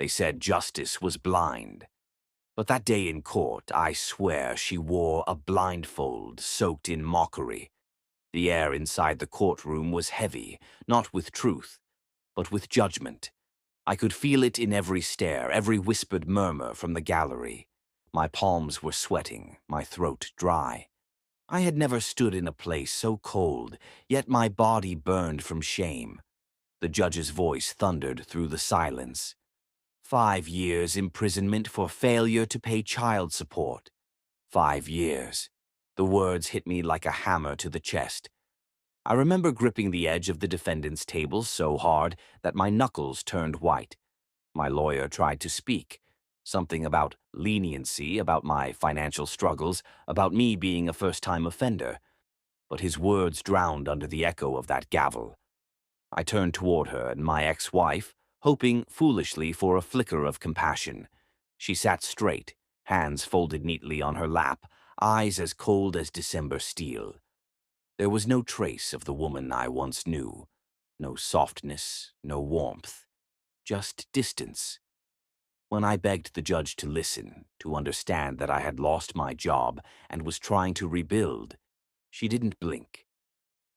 They said justice was blind. But that day in court, I swear she wore a blindfold soaked in mockery. The air inside the courtroom was heavy, not with truth, but with judgment. I could feel it in every stare, every whispered murmur from the gallery. My palms were sweating, my throat dry. I had never stood in a place so cold, yet my body burned from shame. The judge's voice thundered through the silence. 5 years imprisonment for failure to pay child support. 5 years. The words hit me like a hammer to the chest. I remember gripping the edge of the defendant's table so hard that my knuckles turned white. My lawyer tried to speak. Something about leniency, about my financial struggles, about me being a first-time offender. But his words drowned under the echo of that gavel. I turned toward her and my ex-wife, hoping foolishly for a flicker of compassion. She sat straight, hands folded neatly on her lap, eyes as cold as December steel. There was no trace of the woman I once knew. No softness, no warmth. Just distance. When I begged the judge to listen, to understand that I had lost my job and was trying to rebuild, she didn't blink.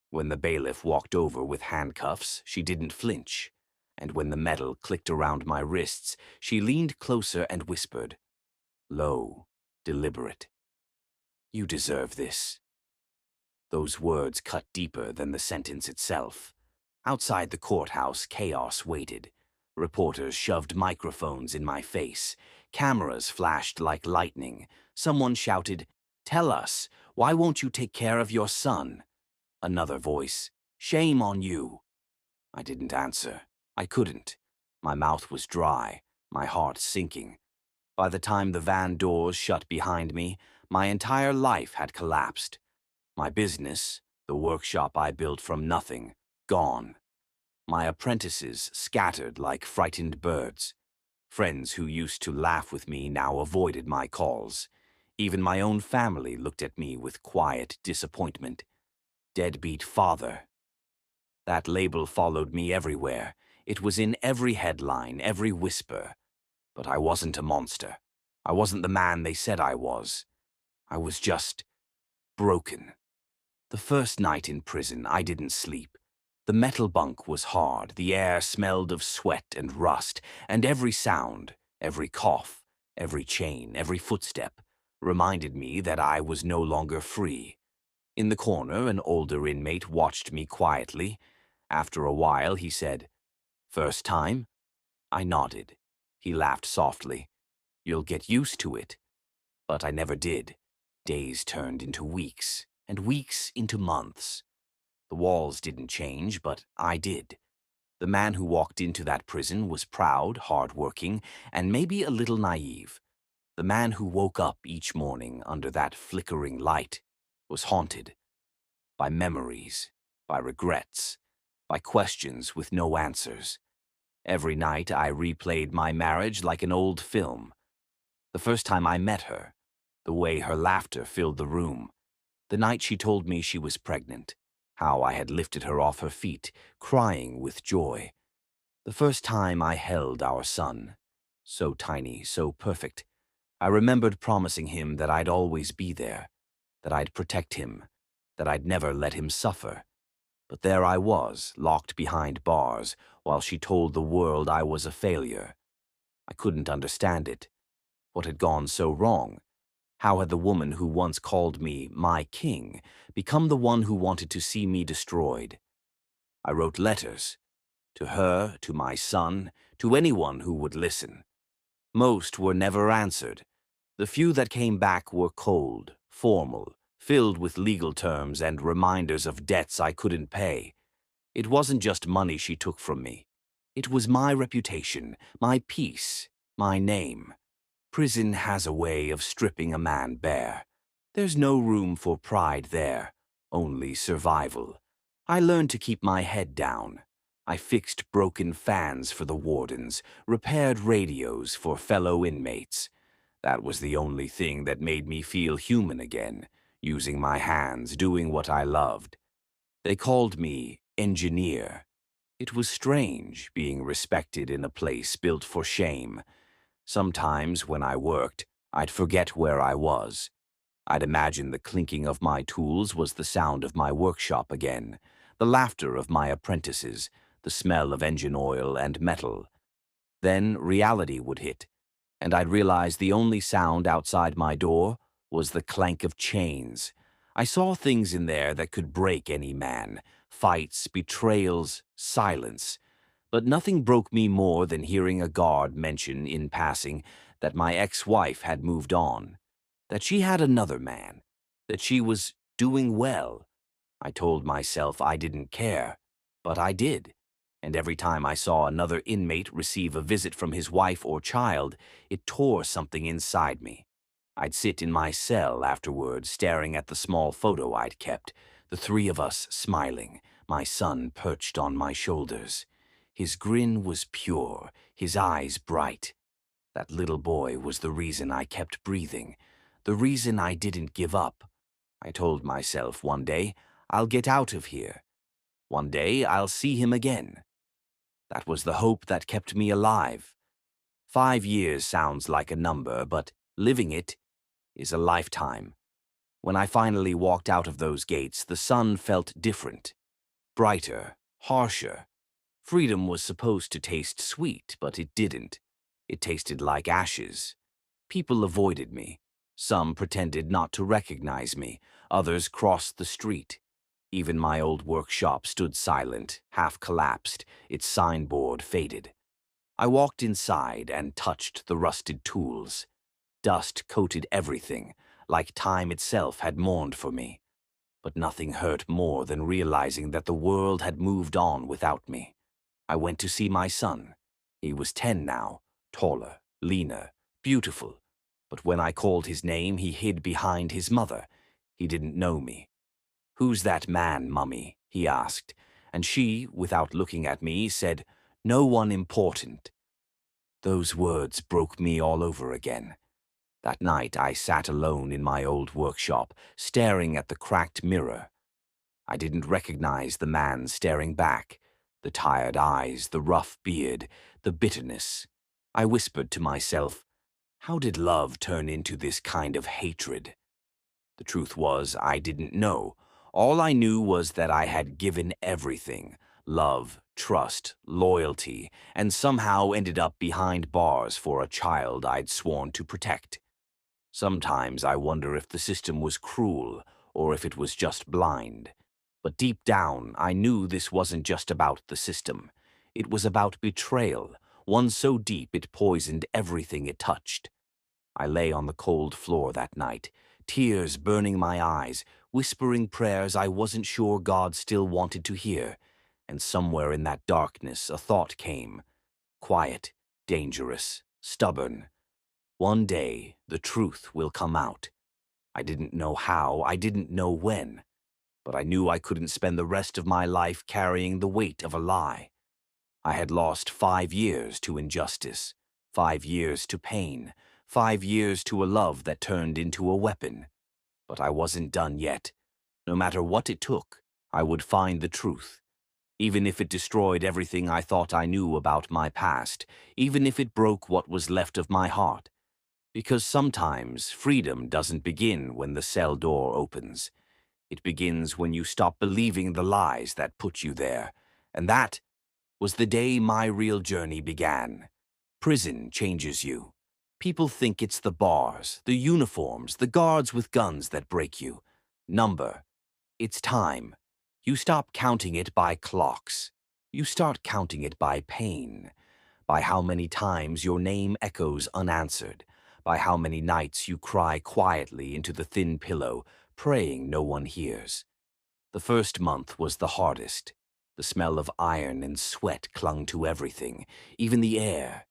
When the bailiff walked over with handcuffs, she didn't flinch. And when the metal clicked around my wrists, she leaned closer and whispered, low, deliberate, "You deserve this." Those words cut deeper than the sentence itself. Outside the courthouse, chaos waited. Reporters shoved microphones in my face. Cameras flashed like lightning. Someone shouted, "Tell us, why won't you take care of your son?" Another voice, "Shame on you." I didn't answer. I couldn't. My mouth was dry, my heart sinking. By the time the van doors shut behind me, my entire life had collapsed. My business, the workshop I built from nothing, gone. My apprentices scattered like frightened birds. Friends who used to laugh with me now avoided my calls. Even my own family looked at me with quiet disappointment. Deadbeat father. That label followed me everywhere. It was in every headline, every whisper. But I wasn't a monster. I wasn't the man they said I was. I was just broken. The first night in prison, I didn't sleep. The metal bunk was hard, the air smelled of sweat and rust, and every sound, every cough, every chain, every footstep, reminded me that I was no longer free. In the corner, an older inmate watched me quietly. After a while, he said, "First time?" I nodded. He laughed softly. "You'll get used to it." But I never did. Days turned into weeks, and weeks into months. The walls didn't change, but I did. The man who walked into that prison was proud, hard-working, and maybe a little naive. The man who woke up each morning under that flickering light was haunted by memories, by regrets, by questions with no answers. Every night I replayed my marriage like an old film. The first time I met her, the way her laughter filled the room, the night she told me she was pregnant, how I had lifted her off her feet, crying with joy. The first time I held our son, so tiny, so perfect, I remembered promising him that I'd always be there, that I'd protect him, that I'd never let him suffer. But there I was, locked behind bars, while she told the world I was a failure. I couldn't understand it. What had gone so wrong? How had the woman who once called me my king become the one who wanted to see me destroyed? I wrote letters. To her, to my son, to anyone who would listen. Most were never answered. The few that came back were cold, formal, filled with legal terms and reminders of debts I couldn't pay. It wasn't just money she took from me. It was my reputation, my peace, my name. Prison has a way of stripping a man bare. There's no room for pride there, only survival. I learned to keep my head down. I fixed broken fans for the wardens, repaired radios for fellow inmates. That was the only thing that made me feel human again, using my hands, doing what I loved. They called me engineer. It was strange being respected in a place built for shame. Sometimes when I worked, I'd forget where I was. I'd imagine the clinking of my tools was the sound of my workshop again, the laughter of my apprentices, the smell of engine oil and metal. Then reality would hit, and I'd realize the only sound outside my door was the clank of chains. I saw things in there that could break any man: fights, betrayals, silence. But nothing broke me more than hearing a guard mention in passing that my ex-wife had moved on, that she had another man, that she was doing well. I told myself I didn't care, but I did. And every time I saw another inmate receive a visit from his wife or child, it tore something inside me. I'd sit in my cell afterward, staring at the small photo I'd kept, the three of us smiling, my son perched on my shoulders. His grin was pure, his eyes bright. That little boy was the reason I kept breathing, the reason I didn't give up. I told myself one day, I'll get out of here. One day I'll see him again. That was the hope that kept me alive. 5 years sounds like a number, but living it is a lifetime. When I finally walked out of those gates, the sun felt different, brighter, harsher. Freedom was supposed to taste sweet, but it didn't. It tasted like ashes. People avoided me. Some pretended not to recognize me. Others crossed the street. Even my old workshop stood silent, half collapsed, its signboard faded. I walked inside and touched the rusted tools. Dust coated everything, like time itself had mourned for me. But nothing hurt more than realizing that the world had moved on without me. I went to see my son. He was 10 now, taller, leaner, beautiful. But when I called his name, he hid behind his mother. He didn't know me. "Who's that man, Mummy?" he asked, and she, without looking at me, said, "No one important." Those words broke me all over again. That night I sat alone in my old workshop, staring at the cracked mirror. I didn't recognize the man staring back, the tired eyes, the rough beard, the bitterness. I whispered to myself, how did love turn into this kind of hatred? The truth was, I didn't know. All I knew was that I had given everything: love, trust, loyalty, and somehow ended up behind bars for a child I'd sworn to protect. Sometimes I wonder if the system was cruel or if it was just blind. But deep down, I knew this wasn't just about the system. It was about betrayal, one so deep it poisoned everything it touched. I lay on the cold floor that night, tears burning my eyes, whispering prayers I wasn't sure God still wanted to hear. And somewhere in that darkness a thought came, quiet, dangerous, stubborn. One day the truth will come out. I didn't know how, I didn't know when, but I knew I couldn't spend the rest of my life carrying the weight of a lie. I had lost 5 years to injustice, 5 years to pain, 5 years to a love that turned into a weapon. But I wasn't done yet. No matter what it took, I would find the truth. Even if it destroyed everything I thought I knew about my past, even if it broke what was left of my heart. Because sometimes freedom doesn't begin when the cell door opens. It begins when you stop believing the lies that put you there. And that was the day my real journey began. Prison changes you. People think it's the bars, the uniforms, the guards with guns that break you. Number. It's time. You stop counting it by clocks. You start counting it by pain, by how many times your name echoes unanswered, by how many nights you cry quietly into the thin pillow, praying no one hears. The first month was the hardest. The smell of iron and sweat clung to everything, even the air.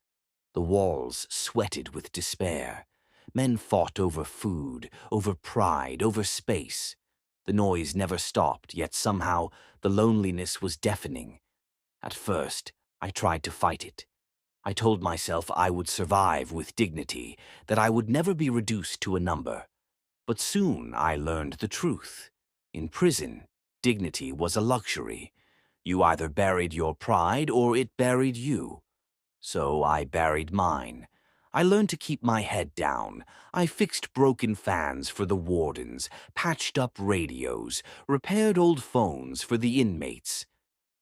The walls sweated with despair. Men fought over food, over pride, over space. The noise never stopped, yet somehow the loneliness was deafening. At first, I tried to fight it. I told myself I would survive with dignity, that I would never be reduced to a number. But soon I learned the truth. In prison, dignity was a luxury. You either buried your pride or it buried you. So I buried mine. I learned to keep my head down. I fixed broken fans for the wardens, patched up radios, repaired old phones for the inmates.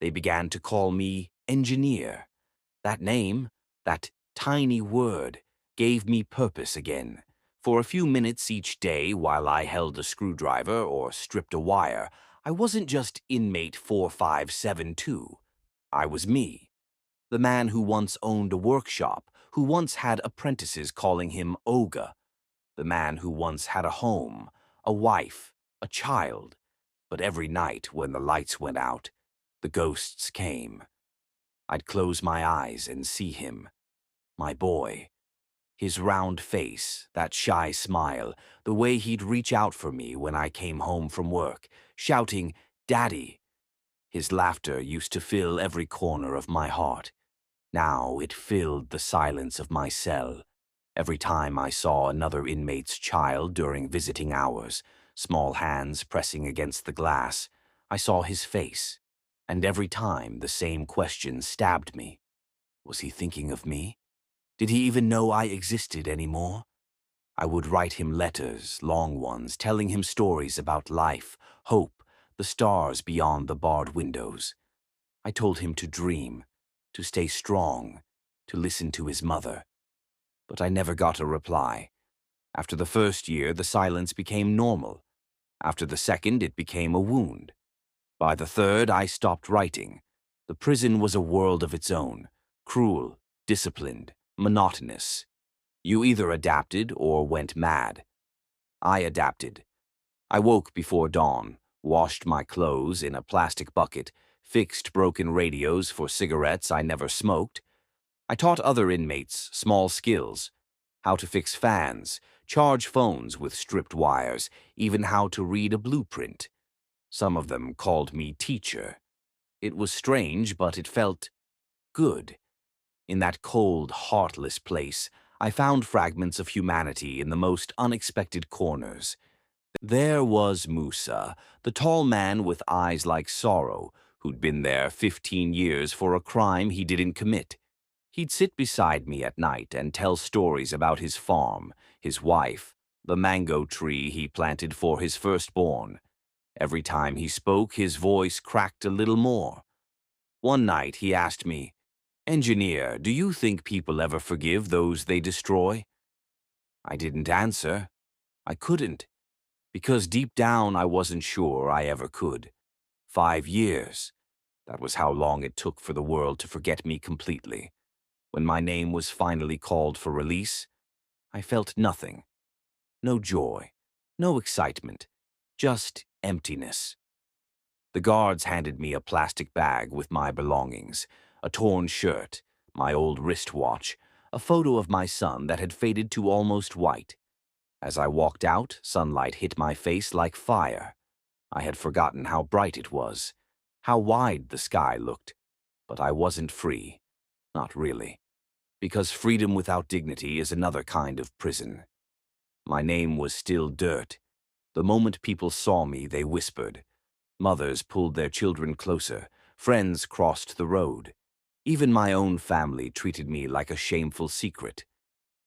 They began to call me engineer. That name, that tiny word, gave me purpose again. For a few minutes each day while I held a screwdriver or stripped a wire, I wasn't just inmate 4572. I was me. The man who once owned a workshop, who once had apprentices calling him Oga. The man who once had a home, a wife, a child. But every night when the lights went out, the ghosts came. I'd close my eyes and see him, my boy. His round face, that shy smile, the way he'd reach out for me when I came home from work, shouting, "Daddy!" His laughter used to fill every corner of my heart. Now it filled the silence of my cell. Every time I saw another inmate's child during visiting hours, small hands pressing against the glass, I saw his face. And every time the same question stabbed me. Was he thinking of me? Did he even know I existed anymore? I would write him letters, long ones, telling him stories about life, hope, the stars beyond the barred windows. I told him to dream, to stay strong, to listen to his mother. But I never got a reply. After the first year, the silence became normal. After the second, it became a wound. By the third, I stopped writing. The prison was a world of its own, cruel, disciplined, monotonous. You either adapted or went mad. I adapted. I woke before dawn, washed my clothes in a plastic bucket, fixed broken radios for cigarettes I never smoked. I taught other inmates small skills, how to fix fans, charge phones with stripped wires, even how to read a blueprint. Some of them called me teacher. It was strange, but it felt good. In that cold, heartless place, I found fragments of humanity in the most unexpected corners. There was Musa, the tall man with eyes like sorrow, who'd been there 15 years for a crime he didn't commit. He'd sit beside me at night and tell stories about his farm, his wife, the mango tree he planted for his firstborn. Every time he spoke, his voice cracked a little more. One night he asked me, "Engineer, do you think people ever forgive those they destroy?" I didn't answer. I couldn't, because deep down I wasn't sure I ever could. 5 years. That was how long it took for the world to forget me completely. When my name was finally called for release, I felt nothing. No joy, no excitement, just emptiness. The guards handed me a plastic bag with my belongings, a torn shirt, my old wristwatch, a photo of my son that had faded to almost white. As I walked out, sunlight hit my face like fire. I had forgotten how bright it was, how wide the sky looked. But I wasn't free. Not really. Because freedom without dignity is another kind of prison. My name was still dirt. The moment people saw me, they whispered. Mothers pulled their children closer. Friends crossed the road. Even my own family treated me like a shameful secret.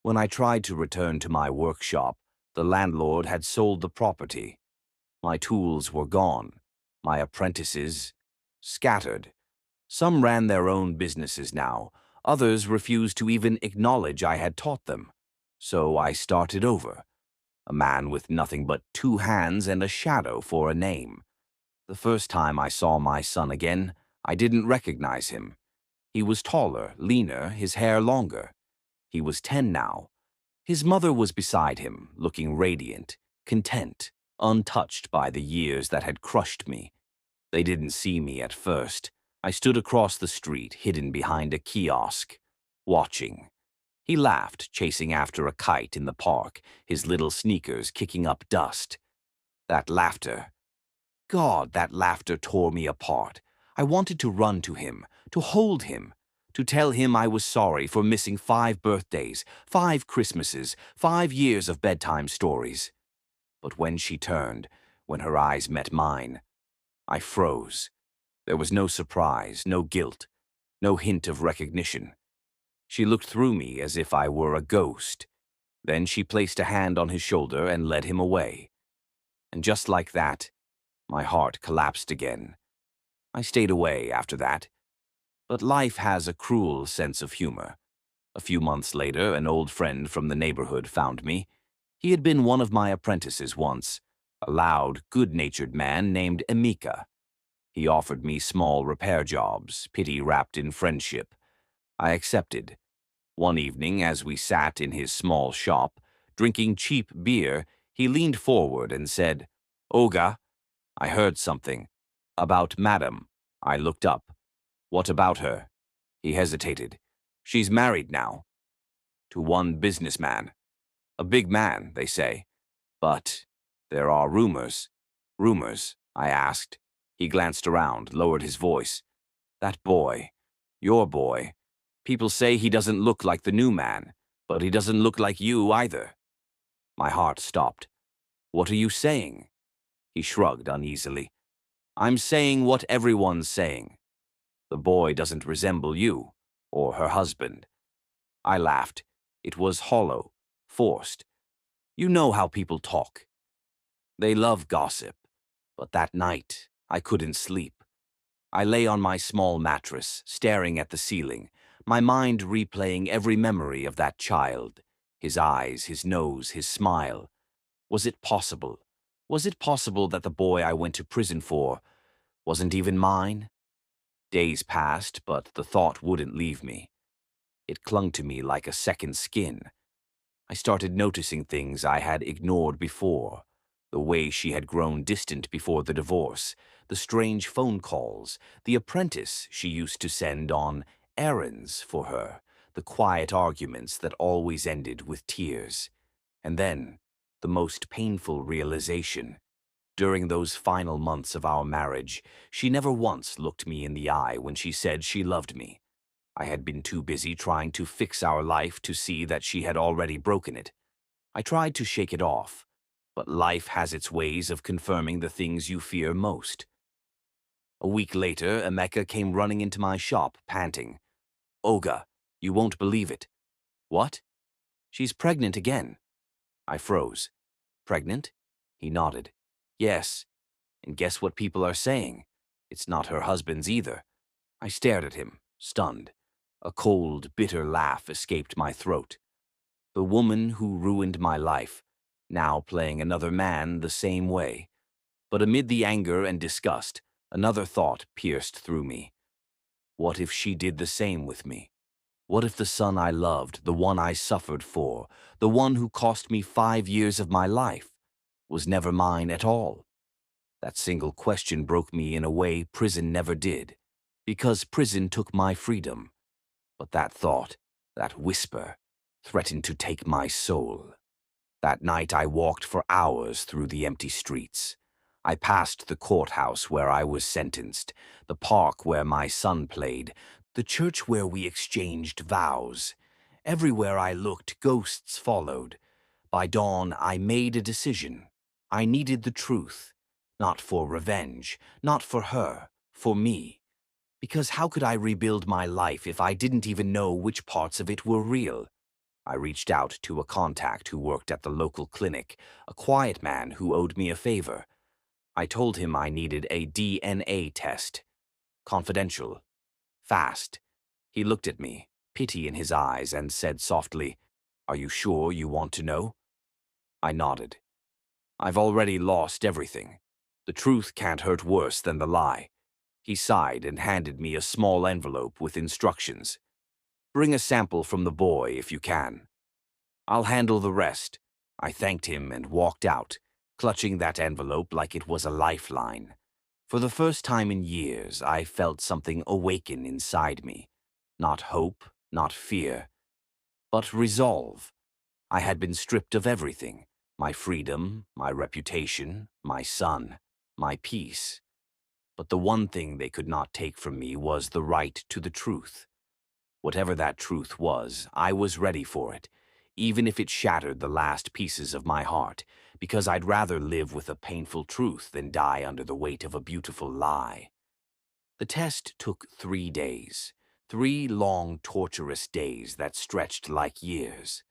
When I tried to return to my workshop, the landlord had sold the property. My tools were gone. My apprentices scattered. Some ran their own businesses now. Others refused to even acknowledge I had taught them. So I started over. A man with nothing but 2 hands and a shadow for a name. The first time I saw my son again, I didn't recognize him. He was taller, leaner, his hair longer. He was 10 now. His mother was beside him, looking radiant, content, untouched by the years that had crushed me. They didn't see me at first. I stood across the street, hidden behind a kiosk, watching. He laughed, chasing after a kite in the park, his little sneakers kicking up dust. That laughter. God, that laughter tore me apart. I wanted to run to him, to hold him, to tell him I was sorry for missing 5 birthdays, 5 Christmases, 5 years of bedtime stories. But when she turned, when her eyes met mine, I froze. There was no surprise, no guilt, no hint of recognition. She looked through me as if I were a ghost. Then she placed a hand on his shoulder and led him away. And just like that, my heart collapsed again. I stayed away after that. But life has a cruel sense of humor. A few months later, an old friend from the neighborhood found me. He had been one of my apprentices once, a loud, good-natured man named Emika. He offered me small repair jobs, pity wrapped in friendship. I accepted. One evening, as we sat in his small shop, drinking cheap beer, he leaned forward and said, "Olga." I heard something. "About Madam." I looked up. "What about her?" He hesitated. "She's married now. To one businessman. A big man, they say. But there are rumors." "Rumors?" I asked. He glanced around, lowered his voice. "That boy. Your boy. People say he doesn't look like the new man, but he doesn't look like you either." My heart stopped. "What are you saying?" He shrugged uneasily. "I'm saying what everyone's saying. The boy doesn't resemble you, or her husband." I laughed. It was hollow, forced. You know how people talk. They love gossip. But that night, I couldn't sleep. I lay on my small mattress, staring at the ceiling, my mind replaying every memory of that child. His eyes, his nose, his smile. Was it possible? Was it possible that the boy I went to prison for wasn't even mine? Days passed, but the thought wouldn't leave me. It clung to me like a second skin. I started noticing things I had ignored before. The way she had grown distant before the divorce, the strange phone calls, the apprentice she used to send on errands for her, the quiet arguments that always ended with tears. And then, the most painful realization. During those final months of our marriage, she never once looked me in the eye when she said she loved me. I had been too busy trying to fix our life to see that she had already broken it. I tried to shake it off, but life has its ways of confirming the things you fear most. A week later, Emeka came running into my shop, panting. "Olga, you won't believe it." "What?" "She's pregnant again." I froze. "Pregnant?" He nodded. "Yes, and guess what people are saying? It's not her husband's either." I stared at him, stunned. A cold, bitter laugh escaped my throat. The woman who ruined my life, now playing another man the same way. But amid the anger and disgust, another thought pierced through me. What if she did the same with me? What if the son I loved, the one I suffered for, the one who cost me 5 years of my life, was never mine at all? That single question broke me in a way prison never did, because prison took my freedom. But that thought, that whisper, threatened to take my soul. That night I walked for hours through the empty streets. I passed the courthouse where I was sentenced, the park where my son played, the church where we exchanged vows. Everywhere I looked, ghosts followed. By dawn, I made a decision. I needed the truth, not for revenge, not for her, for me. Because how could I rebuild my life if I didn't even know which parts of it were real? I reached out to a contact who worked at the local clinic, a quiet man who owed me a favor. I told him I needed a DNA test. Confidential. Fast. He looked at me, pity in his eyes, and said softly, "Are you sure you want to know?" I nodded. "I've already lost everything. The truth can't hurt worse than the lie." He sighed and handed me a small envelope with instructions. "Bring a sample from the boy if you can. I'll handle the rest." I thanked him and walked out, clutching that envelope like it was a lifeline. For the first time in years, I felt something awaken inside me. Not hope, not fear, but resolve. I had been stripped of everything: my freedom, my reputation, my son, my peace. But the one thing they could not take from me was the right to the truth. Whatever that truth was, I was ready for it, even if it shattered the last pieces of my heart, because I'd rather live with a painful truth than die under the weight of a beautiful lie. The test took 3 days. 3 long, torturous days that stretched like years.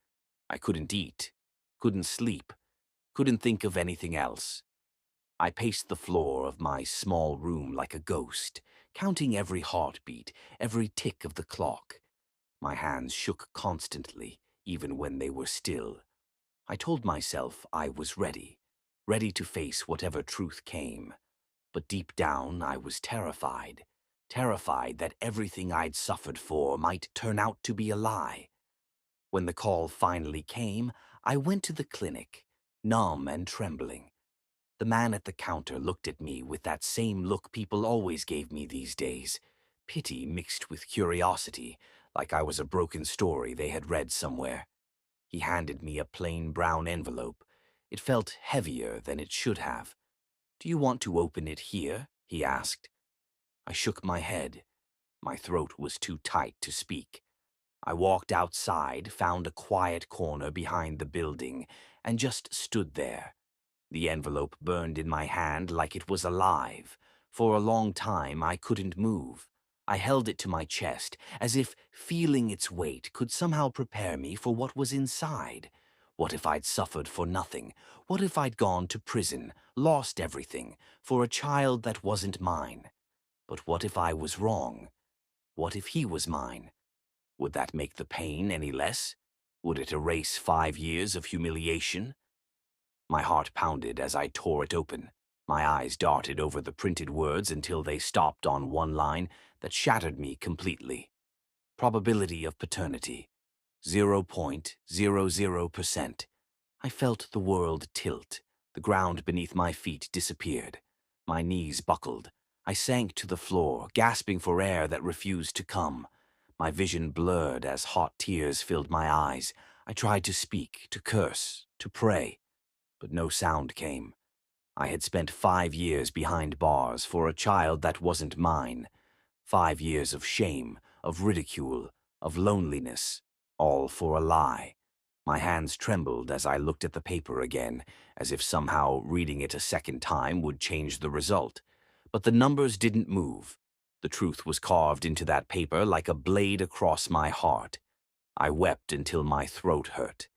I couldn't eat, couldn't sleep, couldn't think of anything else. I paced the floor of my small room like a ghost, counting every heartbeat, every tick of the clock. My hands shook constantly, even when they were still. I told myself I was ready, ready to face whatever truth came. But deep down, I was terrified. Terrified that everything I'd suffered for might turn out to be a lie. When the call finally came, I went to the clinic, numb and trembling. The man at the counter looked at me with that same look people always gave me these days. Pity mixed with curiosity, like I was a broken story they had read somewhere. He handed me a plain brown envelope. It felt heavier than it should have. "Do you want to open it here?" he asked. I shook my head. My throat was too tight to speak. I walked outside, found a quiet corner behind the building, and just stood there. The envelope burned in my hand like it was alive. For a long time, I couldn't move. I held it to my chest, as if feeling its weight could somehow prepare me for what was inside. What if I'd suffered for nothing? What if I'd gone to prison, lost everything, for a child that wasn't mine? But what if I was wrong? What if he was mine? Would that make the pain any less? Would it erase 5 years of humiliation? My heart pounded as I tore it open. My eyes darted over the printed words until they stopped on one line that shattered me completely. Probability of paternity, 0.00%. I felt the world tilt. The ground beneath my feet disappeared. My knees buckled. I sank to the floor, gasping for air that refused to come. My vision blurred as hot tears filled my eyes. I tried to speak, to curse, to pray, but no sound came. I had spent 5 years behind bars for a child that wasn't mine. 5 years of shame, of ridicule, of loneliness, all for a lie. My hands trembled as I looked at the paper again, as if somehow reading it a second time would change the result. But the numbers didn't move. The truth was carved into that paper like a blade across my heart. I wept until my throat hurt.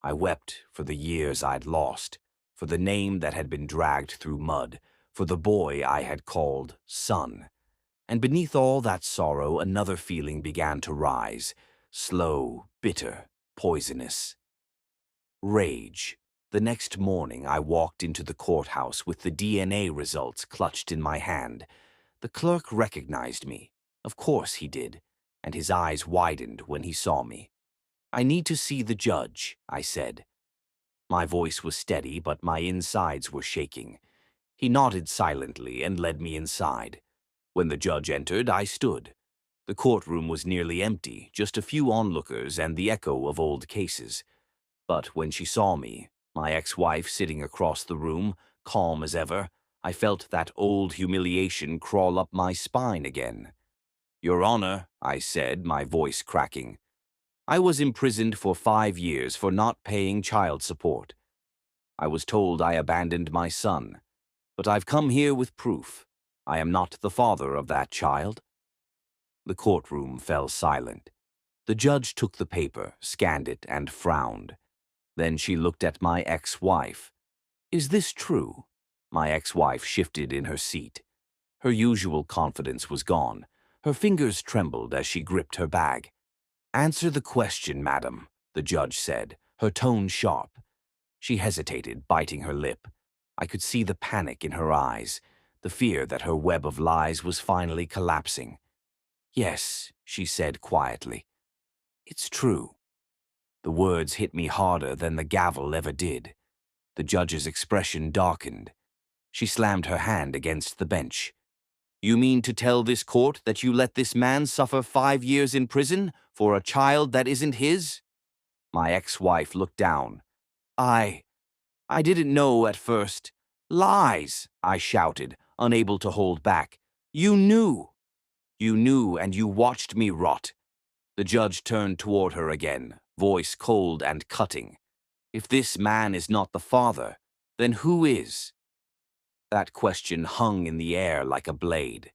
I wept for the years I'd lost, for the name that had been dragged through mud, for the boy I had called son. And beneath all that sorrow, another feeling began to rise, slow, bitter, poisonous. Rage. The next morning, I walked into the courthouse with the DNA results clutched in my hand. The clerk recognized me. Of course he did, and his eyes widened when he saw me. "I need to see the judge," I said. My voice was steady, but my insides were shaking. He nodded silently and led me inside. When the judge entered, I stood. The courtroom was nearly empty, just a few onlookers and the echo of old cases. But when she saw me, my ex-wife sitting across the room, calm as ever, I felt that old humiliation crawl up my spine again. "Your Honor," I said, my voice cracking, "I was imprisoned for 5 years for not paying child support. I was told I abandoned my son, but I've come here with proof. I am not the father of that child." The courtroom fell silent. The judge took the paper, scanned it, and frowned. Then she looked at my ex-wife. "Is this true?" My ex-wife shifted in her seat. Her usual confidence was gone. Her fingers trembled as she gripped her bag. "Answer the question, madam," the judge said, her tone sharp. She hesitated, biting her lip. I could see the panic in her eyes, the fear that her web of lies was finally collapsing. "Yes," she said quietly. "It's true." The words hit me harder than the gavel ever did. The judge's expression darkened. She slammed her hand against the bench. "You mean to tell this court that you let this man suffer 5 years in prison for a child that isn't his?" My ex-wife looked down. I didn't know at first." "Lies!" I shouted, unable to hold back. "You knew. You knew, and you watched me rot." The judge turned toward her again, voice cold and cutting. "If this man is not the father, then who is?" That question hung in the air like a blade.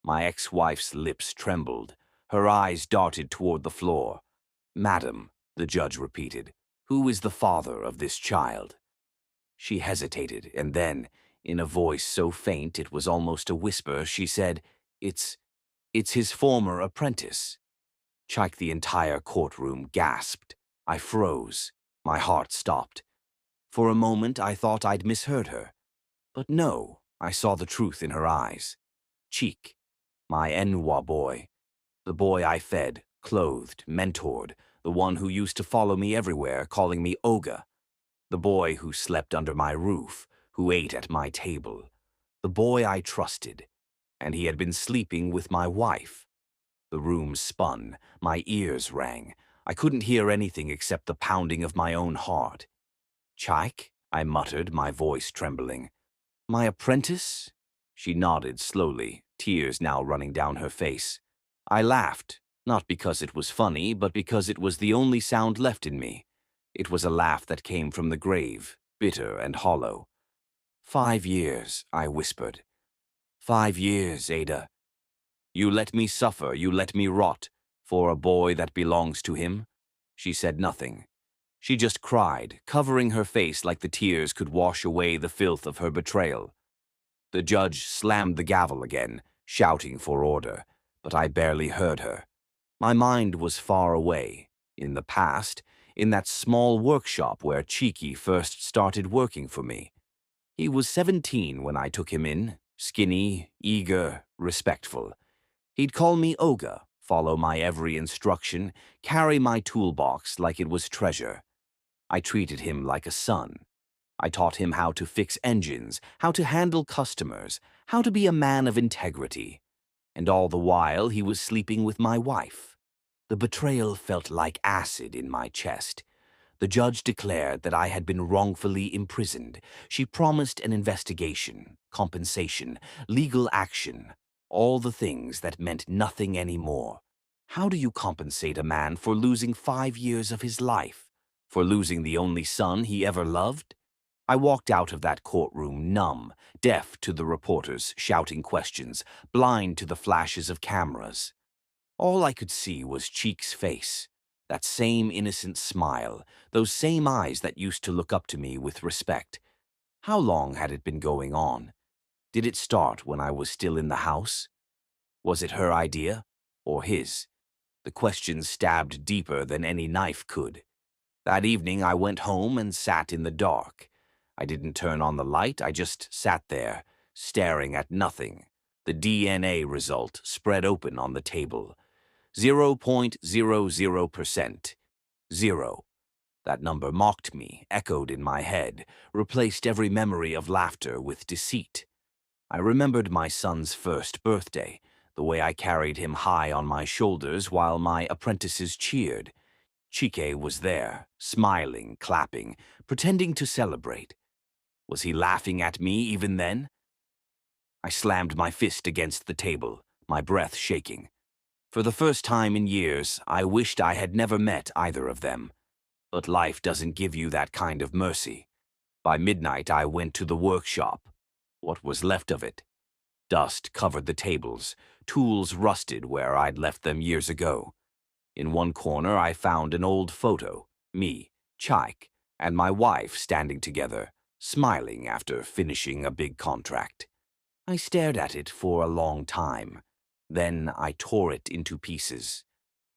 My ex-wife's lips trembled. Her eyes darted toward the floor. "Madam," the judge repeated, "who is the father of this child?" She hesitated, and then, in a voice so faint it was almost a whisper, she said, It's his former apprentice." The entire courtroom gasped. I froze. My heart stopped. For a moment, I thought I'd misheard her. But no, I saw the truth in her eyes. Cheek, my Enwa boy, the boy I fed, clothed, mentored, the one who used to follow me everywhere, calling me Oga, the boy who slept under my roof, who ate at my table, the boy I trusted, and he had been sleeping with my wife. The room spun, my ears rang. I couldn't hear anything except the pounding of my own heart. "Chaik," I muttered, my voice trembling. "My apprentice?" She nodded slowly, tears now running down her face. I laughed, not because it was funny, but because it was the only sound left in me. It was a laugh that came from the grave, bitter and hollow. 5 years, I whispered. 5 years, Ada. You let me suffer, you let me rot, for a boy that belongs to him." She said nothing. She just cried, covering her face like the tears could wash away the filth of her betrayal. The judge slammed the gavel again, shouting for order, but I barely heard her. My mind was far away, in the past, in that small workshop where Cheeky first started working for me. He was 17 when I took him in, skinny, eager, respectful. He'd call me Oga, follow my every instruction, carry my toolbox like it was treasure. I treated him like a son. I taught him how to fix engines, how to handle customers, how to be a man of integrity. And all the while he was sleeping with my wife. The betrayal felt like acid in my chest. The judge declared that I had been wrongfully imprisoned. She promised an investigation, compensation, legal action, all the things that meant nothing anymore. How do you compensate a man for losing 5 years of his life? For losing the only son he ever loved? I walked out of that courtroom numb, deaf to the reporters shouting questions, blind to the flashes of cameras. All I could see was Cheek's face, that same innocent smile, those same eyes that used to look up to me with respect. How long had it been going on? Did it start when I was still in the house? Was it her idea, or his? The question stabbed deeper than any knife could. That evening I went home and sat in the dark. I didn't turn on the light, I just sat there, staring at nothing. The DNA result spread open on the table. 0.00%. Zero. That number mocked me, echoed in my head, replaced every memory of laughter with deceit. I remembered my son's first birthday, the way I carried him high on my shoulders while my apprentices cheered. Chike was there, smiling, clapping, pretending to celebrate. Was he laughing at me even then? I slammed my fist against the table, my breath shaking. For the first time in years, I wished I had never met either of them. But life doesn't give you that kind of mercy. By midnight, I went to the workshop. What was left of it? Dust covered the tables, tools rusted where I'd left them years ago. In one corner, I found an old photo, me, Chaik, and my wife standing together, smiling after finishing a big contract. I stared at it for a long time. Then I tore it into pieces.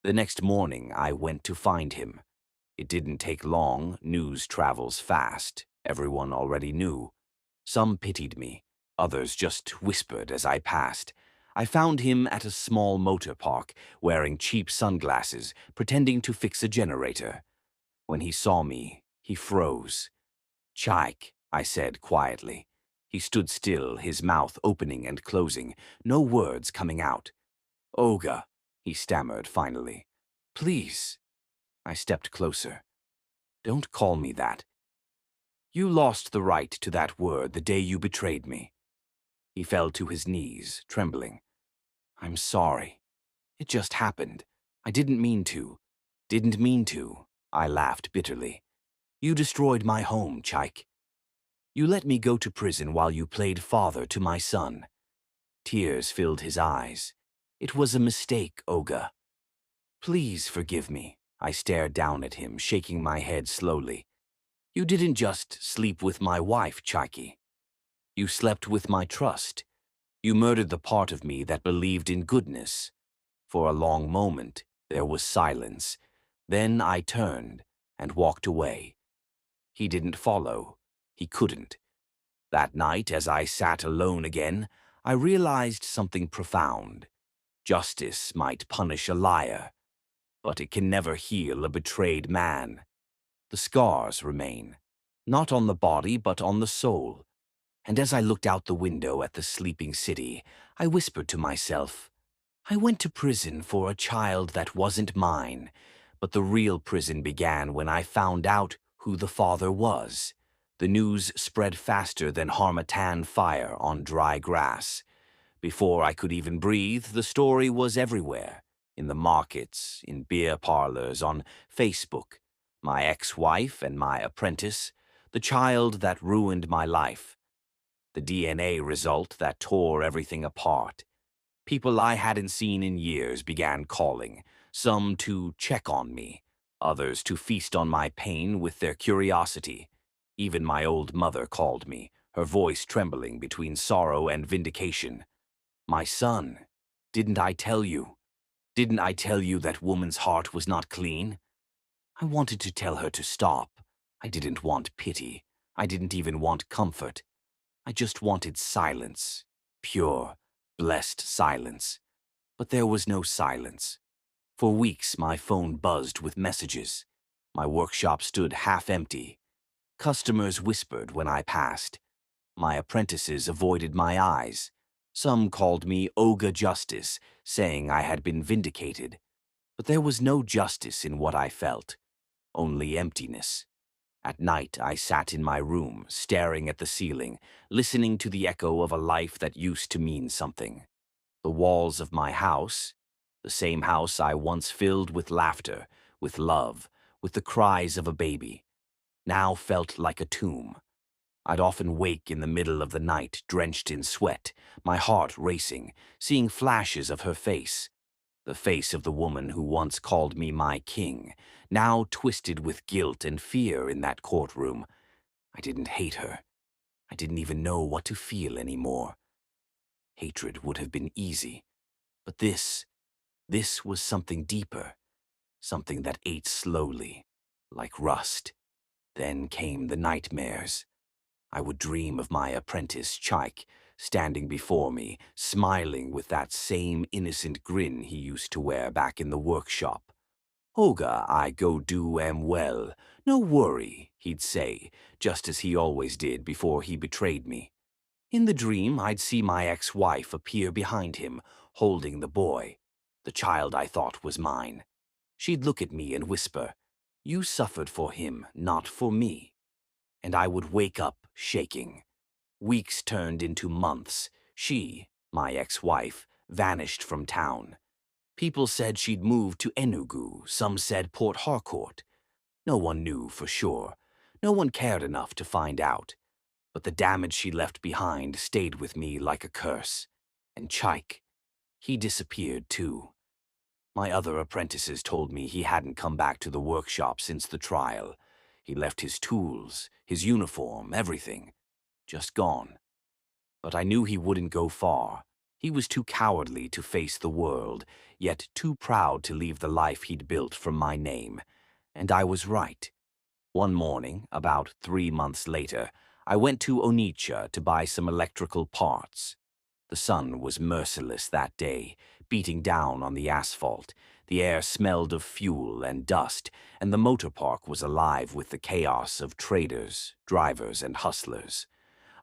The next morning, I went to find him. It didn't take long, news travels fast. Everyone already knew. Some pitied me, others just whispered as I passed. I found him at a small motor park, wearing cheap sunglasses, pretending to fix a generator. When he saw me, he froze. "Chaik," I said quietly. He stood still, his mouth opening and closing, no words coming out. "Oga," he stammered finally. "Please." I stepped closer. "Don't call me that. You lost the right to that word the day you betrayed me." He fell to his knees, trembling. "I'm sorry. It just happened. I didn't mean to. Didn't mean to." I laughed bitterly. "You destroyed my home, Chaik. You let me go to prison while you played father to my son. Tears filled his eyes. It was a mistake, Olga. Please forgive me. I stared down at him, shaking my head slowly. You didn't just sleep with my wife, Chaiki. You slept with my trust. You murdered the part of me that believed in goodness. For a long moment, there was silence. Then I turned and walked away. He didn't follow. He couldn't. That night, as I sat alone again, I realized something profound. Justice might punish a liar, but it can never heal a betrayed man. The scars remain, not on the body, but on the soul. And as I looked out the window at the sleeping city, I whispered to myself, I went to prison for a child that wasn't mine, but the real prison began when I found out who the father was. The news spread faster than harmattan fire on dry grass. Before I could even breathe, the story was everywhere. In the markets, in beer parlors, on Facebook. My ex-wife and my apprentice, the child that ruined my life. The DNA result that tore everything apart. People I hadn't seen in years began calling, some to check on me, others to feast on my pain with their curiosity. Even my old mother called me, her voice trembling between sorrow and vindication. My son, didn't I tell you? Didn't I tell you that woman's heart was not clean? I wanted to tell her to stop. I didn't want pity. I didn't even want comfort. I just wanted silence. Pure, blessed silence. But there was no silence. For weeks, my phone buzzed with messages. My workshop stood half empty. Customers whispered when I passed. My apprentices avoided my eyes. Some called me Olga Justice, saying I had been vindicated. But there was no justice in what I felt, only emptiness. At night, I sat in my room, staring at the ceiling, listening to the echo of a life that used to mean something. The walls of my house, the same house I once filled with laughter, with love, with the cries of a baby, now felt like a tomb. I'd often wake in the middle of the night, drenched in sweat, my heart racing, seeing flashes of her face. The face of the woman who once called me my king, now twisted with guilt and fear in that courtroom. I didn't hate her. I didn't even know what to feel anymore. Hatred would have been easy. But this was something deeper, something that ate slowly, like rust. Then came the nightmares. I would dream of my apprentice, Chaik, standing before me, smiling with that same innocent grin he used to wear back in the workshop. Olga, I go do am well. No worry, he'd say, just as he always did before he betrayed me. In the dream, I'd see my ex-wife appear behind him, holding the boy, the child I thought was mine. She'd look at me and whisper, You suffered for him, not for me. And I would wake up, shaking. Weeks turned into months. She, my ex-wife, vanished from town. People said she'd moved to Enugu, some said Port Harcourt. No one knew for sure. No one cared enough to find out. But the damage she left behind stayed with me like a curse. And Chaik, he disappeared too. My other apprentices told me he hadn't come back to the workshop since the trial. He left his tools, his uniform, everything. Just gone. But I knew he wouldn't go far. He was too cowardly to face the world, yet too proud to leave the life he'd built from my name. And I was right. One morning, about 3 months later, I went to Onitsha to buy some electrical parts. The sun was merciless that day, beating down on the asphalt. The air smelled of fuel and dust, and the motor park was alive with the chaos of traders, drivers, and hustlers.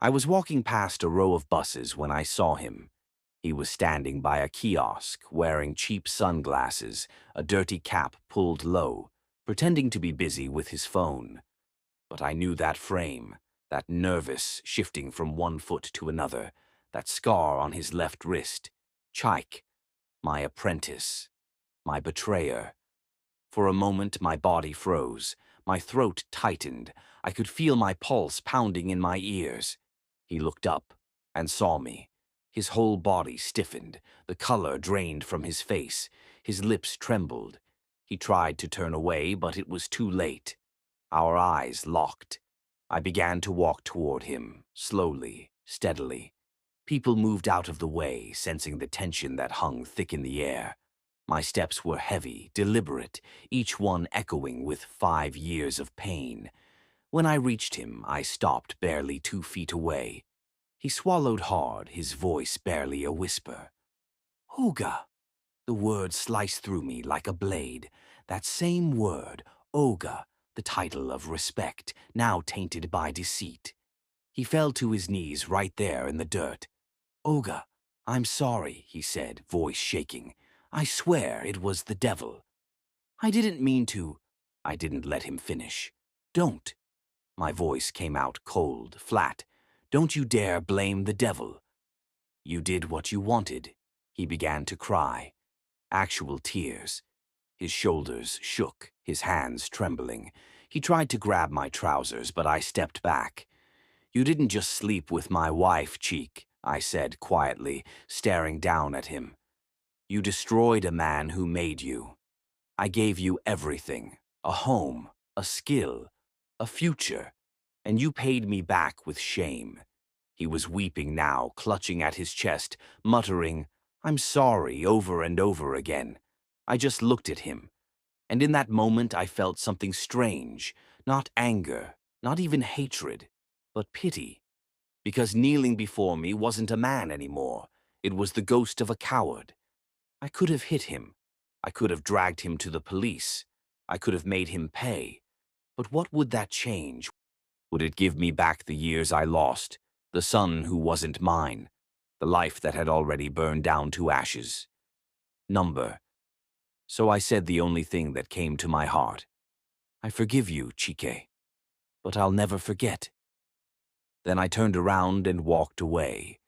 I was walking past a row of buses when I saw him. He was standing by a kiosk, wearing cheap sunglasses, a dirty cap pulled low, pretending to be busy with his phone. But I knew that frame, that nervous shifting from one foot to another, that scar on his left wrist. Chaik, my apprentice, my betrayer. For a moment my body froze, my throat tightened, I could feel my pulse pounding in my ears. He looked up and saw me. His whole body stiffened, the color drained from his face, his lips trembled. He tried to turn away, but it was too late. Our eyes locked. I began to walk toward him, slowly, steadily. People moved out of the way, sensing the tension that hung thick in the air. My steps were heavy, deliberate, each one echoing with 5 years of pain. When I reached him, I stopped barely 2 feet away. He swallowed hard, his voice barely a whisper. Olga! The word sliced through me like a blade. That same word, Olga, the title of respect, now tainted by deceit. He fell to his knees right there in the dirt. Olga, I'm sorry, he said, voice shaking. I swear it was the devil. I didn't mean to. I didn't let him finish. Don't. My voice came out cold, flat. Don't you dare blame the devil. You did what you wanted. He began to cry. Actual tears. His shoulders shook, his hands trembling. He tried to grab my trousers, but I stepped back. You didn't just sleep with my wife, Cheek, I said quietly, staring down at him. You destroyed a man who made you. I gave you everything, a home, a skill, a future, and you paid me back with shame. He was weeping now, clutching at his chest, muttering, I'm sorry, over and over again. I just looked at him, and in that moment I felt something strange, not anger, not even hatred, but pity. Because kneeling before me wasn't a man anymore. It was the ghost of a coward. I could have hit him. I could have dragged him to the police. I could have made him pay. But what would that change? Would it give me back the years I lost, the son who wasn't mine, the life that had already burned down to ashes? Number. So I said the only thing that came to my heart. I forgive you, Chike, but I'll never forget. Then I turned around and walked away.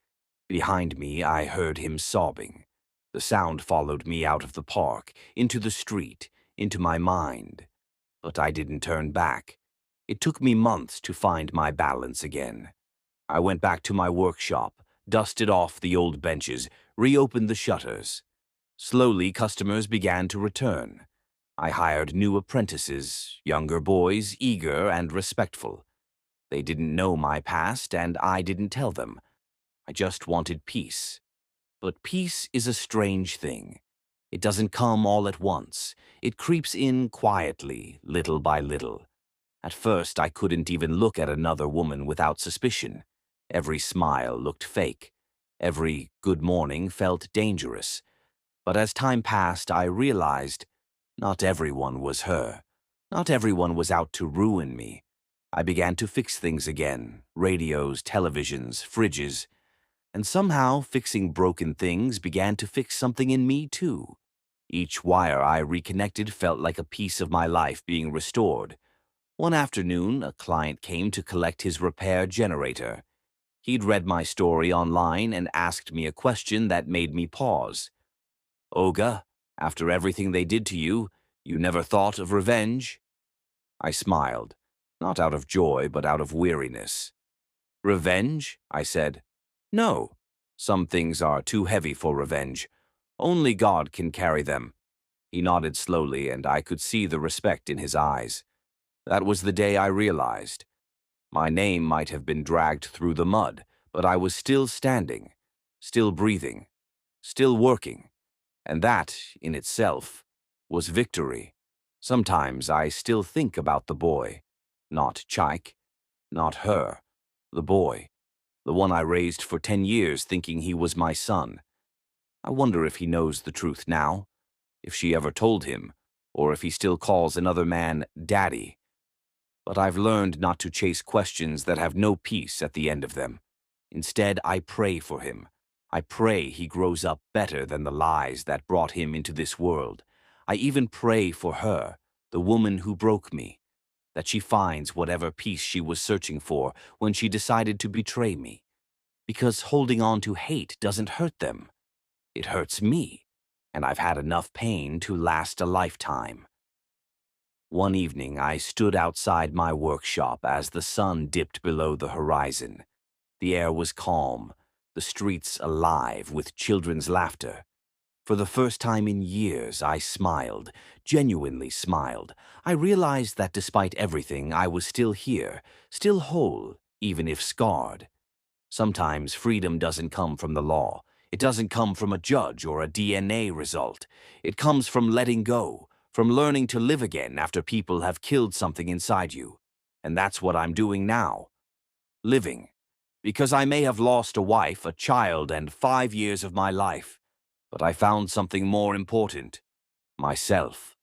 Behind me, I heard him sobbing. The sound followed me out of the park, into the street, into my mind. But I didn't turn back. It took me months to find my balance again. I went back to my workshop, dusted off the old benches, reopened the shutters. Slowly, customers began to return. I hired new apprentices, younger boys, eager and respectful. They didn't know my past, and I didn't tell them. I just wanted peace. But peace is a strange thing. It doesn't come all at once. It creeps in quietly, little by little. At first, I couldn't even look at another woman without suspicion. Every smile looked fake. Every good morning felt dangerous. But as time passed, I realized not everyone was her. Not everyone was out to ruin me. I began to fix things again, radios, televisions, fridges. And somehow, fixing broken things began to fix something in me, too. Each wire I reconnected felt like a piece of my life being restored. One afternoon, a client came to collect his repair generator. He'd read my story online and asked me a question that made me pause. Olga, after everything they did to you, you never thought of revenge? I smiled, not out of joy, but out of weariness. Revenge? I said. No, some things are too heavy for revenge. Only God can carry them. He nodded slowly, and I could see the respect in his eyes. That was the day I realized. My name might have been dragged through the mud, but I was still standing, still breathing, still working. And that, in itself, was victory. Sometimes I still think about the boy. Not Chike, not her, the boy. The one I raised for 10 years thinking he was my son. I wonder if he knows the truth now, if she ever told him, or if he still calls another man Daddy. But I've learned not to chase questions that have no peace at the end of them. Instead, I pray for him. I pray he grows up better than the lies that brought him into this world. I even pray for her, the woman who broke me, that she finds whatever peace she was searching for when she decided to betray me. Because holding on to hate doesn't hurt them. It hurts me, and I've had enough pain to last a lifetime. One evening, I stood outside my workshop as the sun dipped below the horizon. The air was calm. the streets alive with children's laughter. For the first time in years, I smiled, genuinely smiled. I realized that despite everything, I was still here, still whole, even if scarred. Sometimes freedom doesn't come from the law. It doesn't come from a judge or a DNA result. It comes from letting go, from learning to live again after people have killed something inside you. And that's what I'm doing now. Living. Because I may have lost a wife, a child, and 5 years of my life. But I found something more important. Myself.